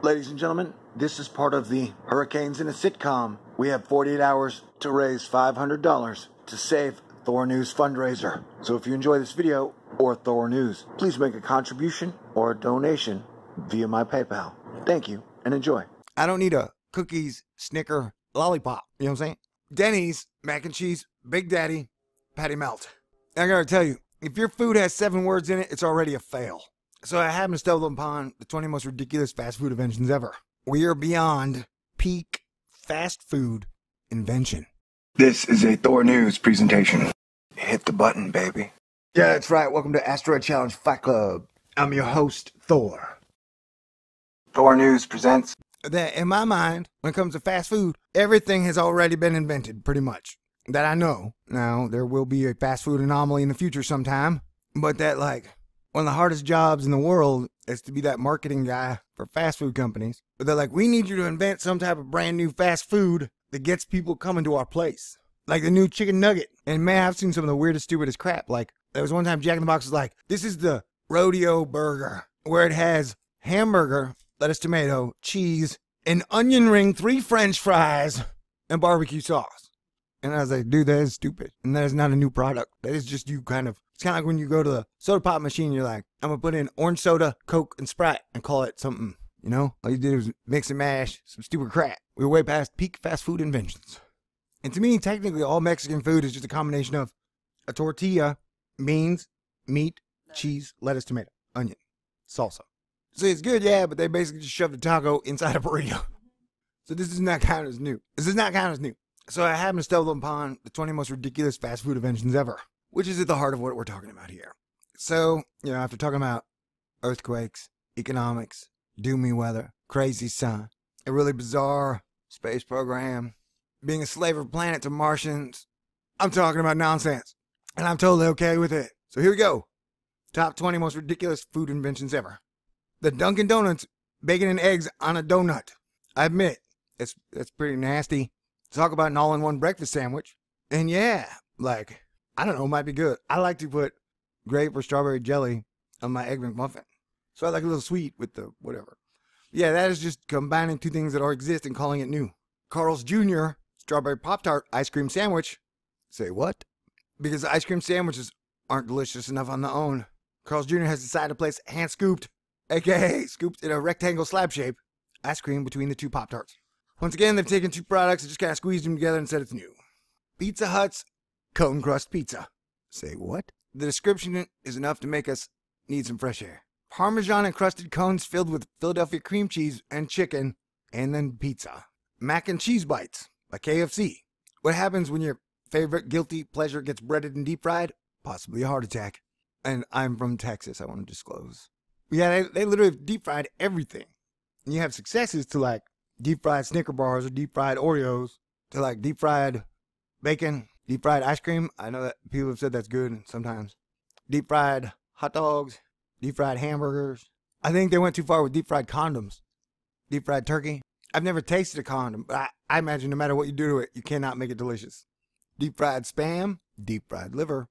Ladies and gentlemen, this is part of the Hurricanes in a Sitcom. We have 48 hours to raise $500 to Save THORnews fundraiser. So if you enjoy this video or THORnews, please make a contribution or a donation via my PayPal. Thank you and enjoy. I don't need a cookies, Snicker, lollipop. You know what I'm saying? Denny's, mac and cheese, Big Daddy, patty melt. I gotta tell you, if your food has 7 words in it, it's already a fail. So I happen to stumble upon the 20 most ridiculous fast food inventions ever. We are beyond peak fast food invention. This is a THORnews presentation. Hit the button, baby. Yeah, that's right. Welcome to Asteroid Challenge Fight Club. I'm your host, Thor. THORnews presents. That in my mind, when it comes to fast food, everything has already been invented, pretty much. That I know. Now, there will be a fast food anomaly in the future sometime, but that, like, one of the hardest jobs in the world is to be that marketing guy for fast food companies. But they're like, we need you to invent some type of brand new fast food that gets people coming to our place. Like the new chicken nugget. And man, I've seen some of the weirdest, stupidest crap. Like, there was one time Jack in the Box was like, this is the rodeo burger, where it has hamburger, lettuce, tomato, cheese, an onion ring, 3 French fries, and barbecue sauce. And I was like, dude, that is stupid. And that is not a new product. That is just you kind of, it's kind of like when you go to the soda pop machine, you're like, I'm going to put in orange soda, Coke, and Sprite and call it something, you know? All you did was mix and mash some stupid crap. We were way past peak fast food inventions. And to me, technically, all Mexican food is just a combination of a tortilla, beans, meat, cheese, lettuce, tomato, onion, salsa. So it's good, yeah, but they basically just shoved a taco inside a burrito. So this does not count as new. This does not count as new. So I happen to stumble upon the 20 most ridiculous fast food inventions ever, which is at the heart of what we're talking about here. So, you know, after talking about earthquakes, economics, doomy weather, crazy sun, a really bizarre space program, being a slave of a planet to Martians, I'm talking about nonsense. And I'm totally okay with it. So here we go. Top 20 most ridiculous food inventions ever. The Dunkin' Donuts bacon and eggs on a donut. I admit, that's pretty nasty. Talk about an all-in-one breakfast sandwich. And yeah, like, I don't know, it might be good. I like to put grape or strawberry jelly on my Egg McMuffin. So I like a little sweet with the whatever. Yeah, that is just combining 2 things that already exist and calling it new. Carl's Jr. Strawberry Pop-Tart ice cream sandwich. Say what? Because ice cream sandwiches aren't delicious enough on their own. Carl's Jr. has decided to place hand-scooped, aka scooped in a rectangle slab shape, ice cream between the 2 Pop-Tarts. Once again, they've taken 2 products and just kind of squeezed them together and said it's new. Pizza Hut's cone crust pizza. Say what? The description is enough to make us need some fresh air. Parmesan encrusted cones filled with Philadelphia cream cheese and chicken, and then pizza. Mac and cheese bites by KFC. What happens when your favorite guilty pleasure gets breaded and deep fried? Possibly a heart attack. And I'm from Texas, I want to disclose. Yeah, they literally have deep fried everything. And you have successes to like deep fried Snicker bars or deep fried Oreos to like deep fried bacon, deep fried ice cream. I know that people have said that's good sometimes. Deep fried hot dogs, deep fried hamburgers. I think they went too far with deep fried condoms. Deep fried turkey. I've never tasted a condom, but I imagine no matter what you do to it, you cannot make it delicious. Deep fried Spam, deep fried liver,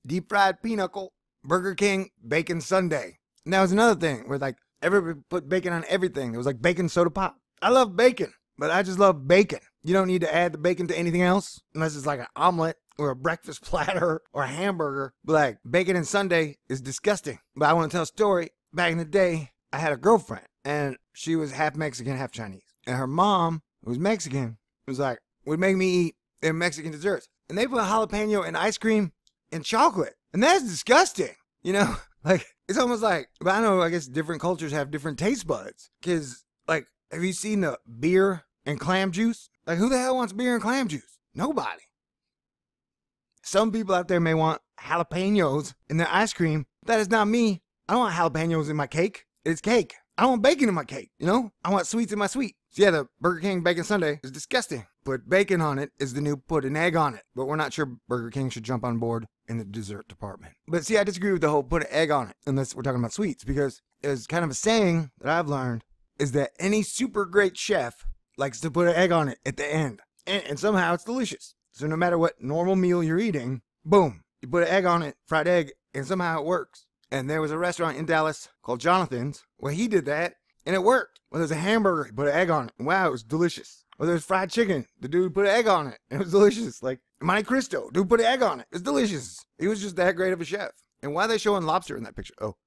deep fried pinochle, Burger King bacon sundae. And that was another thing where like everybody put bacon on everything. It was like bacon soda pop. I love bacon, but I just love bacon. You don't need to add the bacon to anything else unless it's like an omelet or a breakfast platter or a hamburger. But like bacon and sundae is disgusting. But I want to tell a story. Back in the day, I had a girlfriend and she was half Mexican, half Chinese. And her mom, who was Mexican, was like, would make me eat their Mexican desserts. And they put jalapeno in ice cream and chocolate. And that's disgusting. You know, like it's almost like, but I know, I guess different cultures have different taste buds. Cause like, have you seen the beer and clam juice? Like, who the hell wants beer and clam juice? Nobody. Some people out there may want jalapenos in their ice cream. That is not me. I don't want jalapenos in my cake. It's cake. I don't want bacon in my cake, you know? I want sweets in my sweet. So yeah, the Burger King bacon sundae is disgusting. Put bacon on it is the new put an egg on it. But we're not sure Burger King should jump on board in the dessert department. But see, I disagree with the whole put an egg on it, unless we're talking about sweets, because it's kind of a saying that I've learned is that any super great chef likes to put an egg on it at the end. And somehow it's delicious. So no matter what normal meal you're eating, boom, you put an egg on it, fried egg, and somehow it works. And there was a restaurant in Dallas called Jonathan's where he did that, and it worked. Well, there's a hamburger, he put an egg on it. Wow, it was delicious. Well, there's fried chicken. The dude put an egg on it. It was delicious. Like, Monte Cristo, dude put an egg on it. It's delicious. He was just that great of a chef. And why are they showing lobster in that picture? Oh,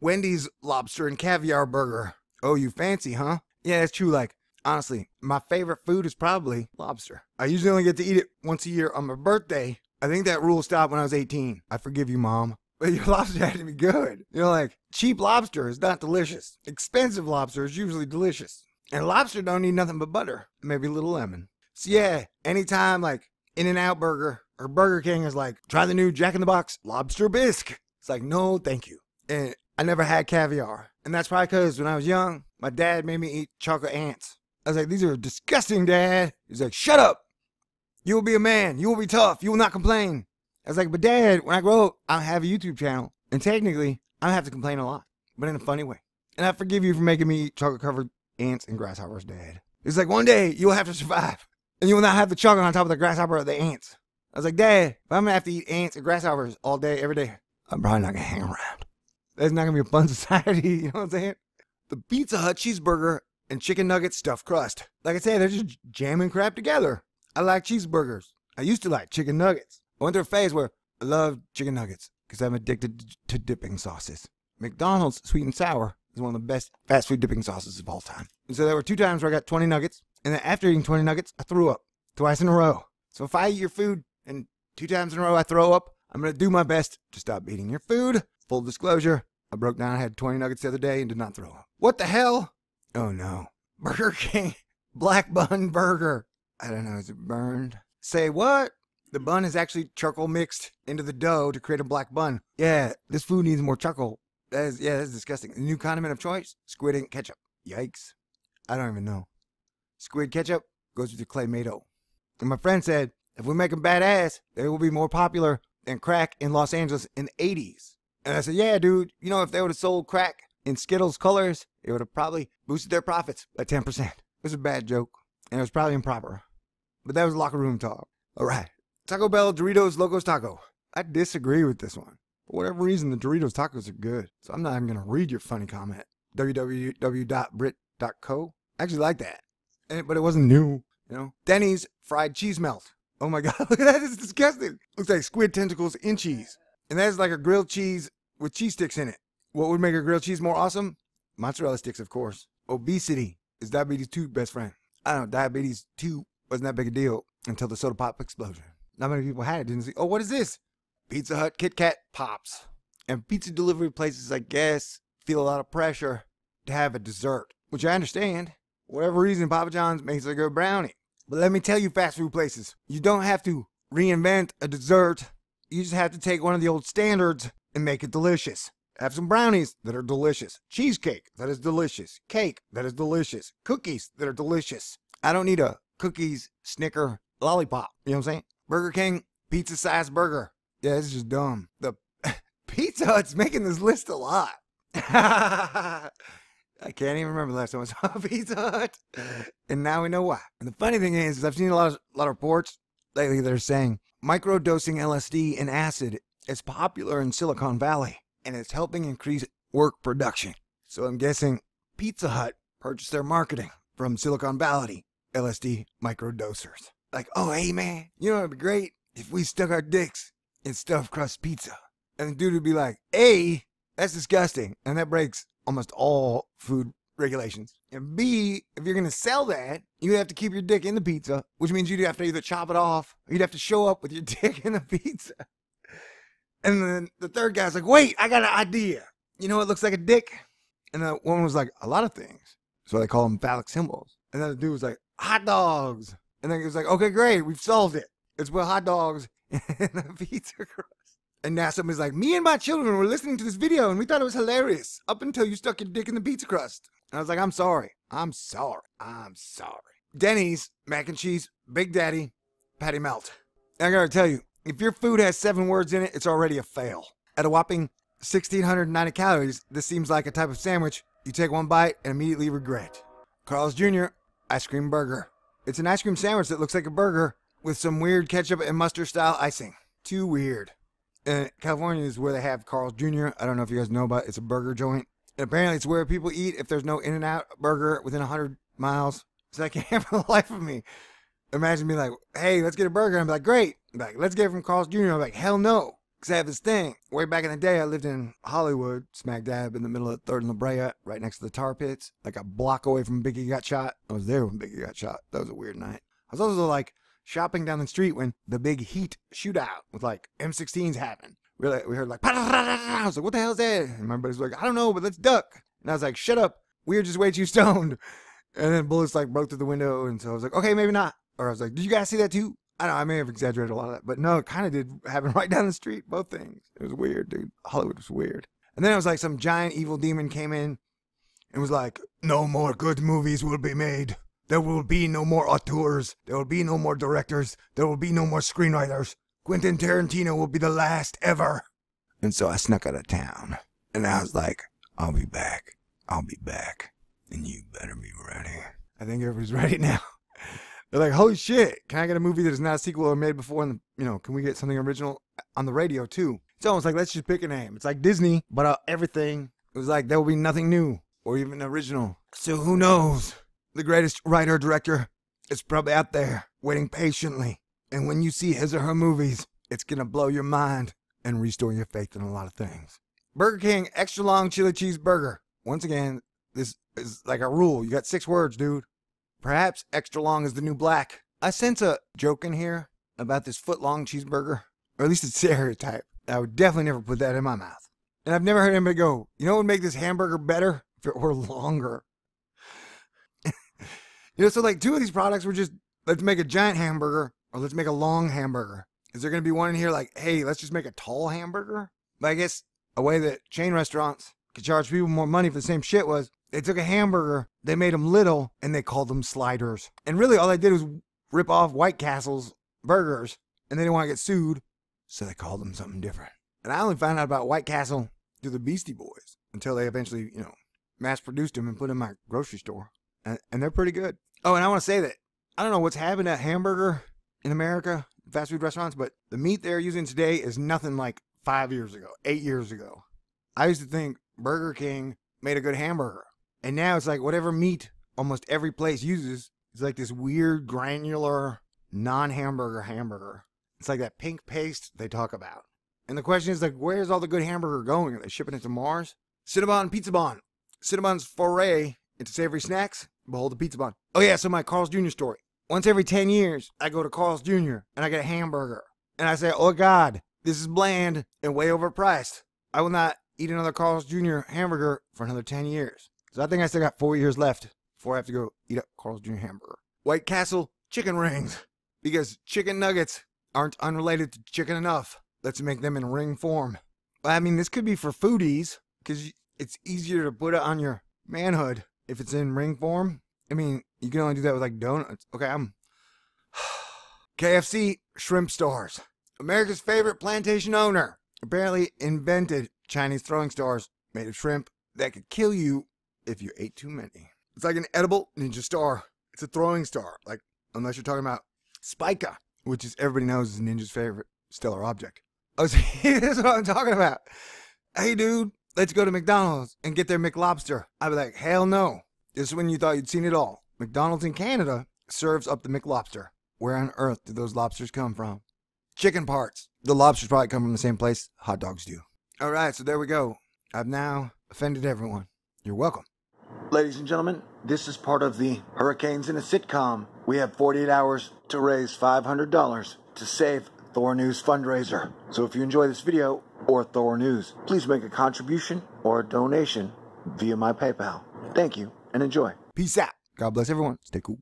Wendy's lobster and caviar burger. Oh, you fancy, huh? Yeah, it's true. Like, honestly, my favorite food is probably lobster. I usually only get to eat it once a year on my birthday. I think that rule stopped when I was 18. I forgive you, Mom. But your lobster had to be good. You know, like, cheap lobster is not delicious. Expensive lobster is usually delicious. And lobster don't need nothing but butter. Maybe a little lemon. So yeah, anytime, like, In-N-Out Burger or Burger King is like, try the new Jack in the Box lobster bisque. It's like, no, thank you. And I never had caviar. And that's probably because when I was young, my dad made me eat chocolate ants. I was like, these are disgusting, Dad. He's like, shut up. You will be a man. You will be tough. You will not complain. I was like, but Dad, when I grow up, I'll have a YouTube channel. And technically, I have to complain a lot, but in a funny way. And I forgive you for making me eat chocolate-covered ants and grasshoppers, Dad. It's like, one day, you will have to survive. And you will not have the chocolate on top of the grasshopper or the ants. I was like, Dad, if I'm going to have to eat ants and grasshoppers all day, every day, I'm probably not going to hang around. That's not going to be a fun society, you know what I'm saying? The Pizza Hut cheeseburger and chicken nugget stuffed crust. Like I said, they're just jamming crap together. I like cheeseburgers. I used to like chicken nuggets. I went through a phase where I loved chicken nuggets because I'm addicted to dipping sauces. McDonald's sweet and sour is one of the best fast food dipping sauces of all time. And so there were 2 times where I got 20 nuggets, and then after eating 20 nuggets, I threw up twice in a row. So if I eat your food and 2 times in a row I throw up, I'm going to do my best to stop eating your food. Full disclosure, I broke down. I had 20 nuggets the other day and did not throw up. What the hell? Oh no. Burger King black bun burger. I don't know, is it burned? Say what? The bun is actually charcoal mixed into the dough to create a black bun. Yeah, this food needs more charcoal. That's disgusting. The new condiment of choice? Squid ink ketchup. Yikes. I don't even know. Squid ketchup goes with your Clay-Mato. And my friend said, if we make them badass, they will be more popular than crack in Los Angeles in the 80s. And I said, yeah, dude, you know, if they would have sold crack in Skittles colors, it would have probably boosted their profits by 10%. It was a bad joke, and it was probably improper. But that was locker room talk. All right. Taco Bell Doritos Locos Taco. I disagree with this one. For whatever reason, the Doritos tacos are good. So I'm not even going to read your funny comment. www.Brit.co. I actually like that. But it wasn't new, you know. Denny's fried cheese melt. Oh my God, look at that. It's disgusting. Looks like squid tentacles in cheese. And that is like a grilled cheese with cheese sticks in it. What would make a grilled cheese more awesome? Mozzarella sticks, of course. Obesity is diabetes 2 best friend. I don't know, diabetes 2 wasn't that big a deal until the soda pop explosion. Not many people had it, didn't see. Oh, what is this? Pizza Hut Kit Kat Pops. And pizza delivery places, I guess, feel a lot of pressure to have a dessert, which I understand. For whatever reason, Papa John's makes a good brownie. But let me tell you, fast food places, you don't have to reinvent a dessert. You just have to take one of the old standards and make it delicious. Have some brownies that are delicious. Cheesecake that is delicious. Cake that is delicious. Cookies that are delicious. I don't need a cookies Snicker lollipop. You know what I'm saying? Burger King pizza-sized burger. Yeah, this is just dumb. The Pizza Hut's making this list a lot. I can't even remember the last time I saw a Pizza Hut. And now we know why. And the funny thing is I've seen a lot of reports lately that are saying microdosing LSD and acid is popular in Silicon Valley, and it's helping increase work production. So I'm guessing Pizza Hut purchased their marketing from Silicon Valley LSD microdosers. Like, oh, hey, man, you know what would be great? If we stuck our dicks in stuffed crust pizza. And the dude would be like, A, that's disgusting, and that breaks almost all food regulations. And B, if you're going to sell that, you have to keep your dick in the pizza, which means you'd have to either chop it off, or you'd have to show up with your dick in the pizza. And then the third guy's like, wait, I got an idea. You know what looks like a dick? And the woman was like, a lot of things. So they call them phallic symbols. And then the dude was like, hot dogs. And then he was like, okay, great, we've solved it. It's put hot dogs in the pizza crust. And now somebody's like, me and my children were listening to this video and we thought it was hilarious up until you stuck your dick in the pizza crust. And I was like, I'm sorry. Denny's mac and cheese, Big Daddy, patty melt. And I gotta tell you, if your food has 7 words in it, it's already a fail. At a whopping 1,690 calories, this seems like a type of sandwich you take one bite and immediately regret. Carl's Jr. Ice Cream Burger. It's an ice cream sandwich that looks like a burger with some weird ketchup and mustard style icing. Too weird. And California is where they have Carl's Jr. I don't know if you guys know about it. It's a burger joint. And apparently it's where people eat if there's no In-N-Out burger within 100 miles. So I can't for the life of me imagine being like, hey, let's get a burger. I'm like, great. I'm like, let's get it from Carl's Jr. I'm like, hell no. Because I have this thing. Way back in the day, I lived in Hollywood, smack dab in the middle of 3rd and La Brea, right next to the tar pits, like a block away from Biggie got shot. I was there when Biggie got shot. That was a weird night. I was also like shopping down the street when the big Heat shootout with like M16s happened. We heard like, I was like, what the hell is that? And my buddy's like, I don't know, but let's duck. And I was like, shut up. We were just way too stoned. And then bullets like broke through the window. And so I was like, okay, maybe not. Or I was like, did you guys see that too? I know, I may have exaggerated a lot of that, but no, it kind of did happen right down the street, both things. It was weird, dude. Hollywood was weird. And then it was like some giant evil demon came in and was like, no more good movies will be made. There will be no more auteurs. There will be no more directors. There will be no more screenwriters. Quentin Tarantino will be the last ever. And so I snuck out of town. And I was like, I'll be back. I'll be back. And you better be ready. I think everybody's ready now. They're like, holy shit, can I get a movie that is not a sequel or made before? And, can we get something original on the radio too? It's almost like, let's just pick a name. It's like Disney, but everything. It was like, there will be nothing new or even original. So who knows? The greatest writer, director is probably out there waiting patiently. And when you see his or her movies, it's going to blow your mind and restore your faith in a lot of things. Burger King extra long chili cheeseburger. Once again, this is like a rule. You got 6 words, dude. Perhaps extra long is the new black. I sense a joke in here about this foot-long cheeseburger, or at least a stereotype. I would definitely never put that in my mouth. And I've never heard anybody go, you know what would make this hamburger better? If it were longer. So like 2 of these products were just, let's make a giant hamburger, or let's make a long hamburger. Is there going to be one in here like, hey, let's just make a tall hamburger? But I guess a way that chain restaurants could charge people more money for the same shit was, they took a hamburger, they made them little, and they called them sliders. And really all they did was rip off White Castle's burgers, and they didn't want to get sued, so they called them something different. And I only found out about White Castle through the Beastie Boys, until they eventually, mass-produced them and put them in my grocery store. And they're pretty good. Oh, and I want to say that, I don't know what's happened to hamburger in America, fast food restaurants, but the meat they're using today is nothing like 5 years ago, 8 years ago. I used to think Burger King made a good hamburger. And now it's like whatever meat almost every place uses is like this weird, granular, non-hamburger hamburger. It's like that pink paste they talk about. And the question is like, where's all the good hamburger going? Are they shipping it to Mars? Cinnabon Pizza Bon. Cinnabon's foray into savory snacks. Behold the Pizza Bon. Oh yeah, so my Carl's Jr. story. Once every 10 years, I go to Carl's Jr. and I get a hamburger. And I say, oh God, this is bland and way overpriced. I will not eat another Carl's Jr. hamburger for another 10 years. So I think I still got 4 years left before I have to go eat a Carl's Jr. hamburger. White Castle chicken rings. Because chicken nuggets aren't unrelated to chicken enough. Let's make them in ring form. I mean, this could be for foodies, because it's easier to put it on your manhood if it's in ring form. I mean, you can only do that with like donuts. Okay, KFC shrimp stars. America's favorite plantation owner apparently invented Chinese throwing stars made of shrimp that could kill you if you ate too many. It's like an edible ninja star. It's a throwing star, like, unless you're talking about Spica, which is everybody knows is Ninja's favorite stellar object. Oh, see, that's what I'm talking about. Hey, dude, let's go to McDonald's and get their McLobster. I'd be like, hell no. This is when you thought you'd seen it all. McDonald's in Canada serves up the McLobster. Where on earth did those lobsters come from? Chicken parts. The lobsters probably come from the same place hot dogs do. All right, so there we go. I've now offended everyone. You're welcome. Ladies and gentlemen, this is part of the Hurricanes in a Sitcom. We have 48 hours to raise $500 to Save THORnews fundraiser. So if you enjoy this video or THORnews, please make a contribution or a donation via my PayPal. Thank you and enjoy. Peace out. God bless everyone. Stay cool.